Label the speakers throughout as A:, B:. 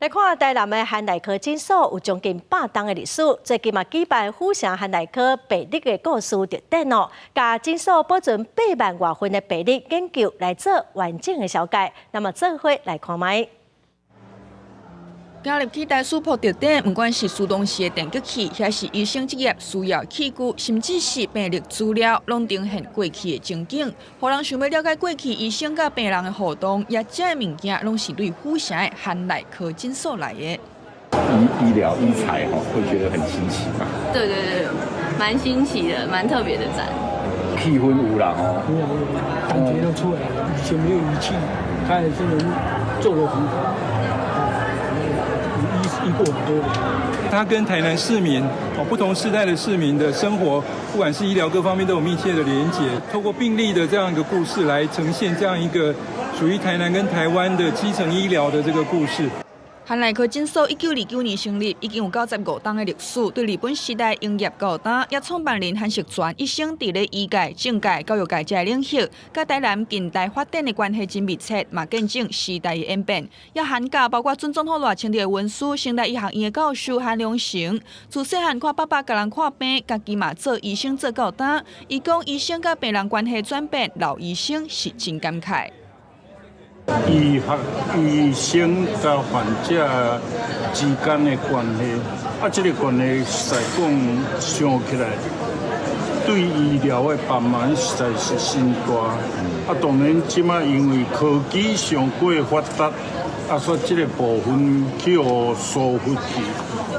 A: 来看台南的汉内科诊所有将近100档的历史，最近嘛举办府城汉内科病历的故事特展哦，甲诊所保存8万多份的病历研究来做完整的了解。那么做伙来看卖。
B: 加入去大书铺特展，不管是苏东市的电击器，还是医生职业需要器具，甚至是病历资料，拢呈现过去的情景，互人想要了解过去医生甲病人的互动，也这物件拢是对府城的汉内科诊所来的。
C: 医疗医材会觉得很新奇嘛？
D: 对，蛮新奇的，蛮特别的展。
C: 气氛有啦
E: 感觉都出来了。以前没有仪器，他还是能做得很好。 医过很多人，
F: 他跟台南市民不同世代的市民的生活，不管是医疗各方面都有密切的连结。透过病例的这样一个故事来呈现这样一个属于台南跟台湾的基层医疗的这个故事。
B: 汉内科诊所1929年成立，已经有95档的历史，对日本时代营业高档，也创办人韩锡全一生伫咧医界、政界、教育界这领域，甲台南近代发展的关系真密切，嘛见证时代的演变。也涵盖包括准总统赖清德的文书、成大医学院的教授韩良成，自细汉看爸爸甲人看病，家己嘛做医生做到大。伊讲医生甲病人关系转变，老医生是真感慨。
G: 医生甲患者之间的关系，这个关系实在讲想起来，对医疗的帮忙实在是甚大。当然，即马因为科技上过发达，说这个部分去互疏忽去，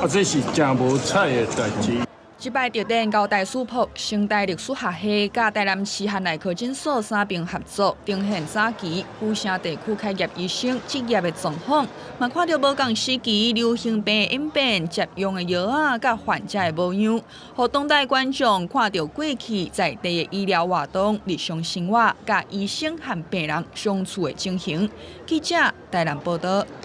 G: 这是真无彩的代志。
B: 这摆特展交大书铺、成大历史学系、甲台南市汉内科诊所三边合作，呈现早期府城地区开业医生职业的状况，嘛看到无共时期流行病演变、接用的药啊，甲患者的模样，互当代观众看到过去在地的医疗活动、日常生活，甲医生和病人相处的情形。记者台南报道。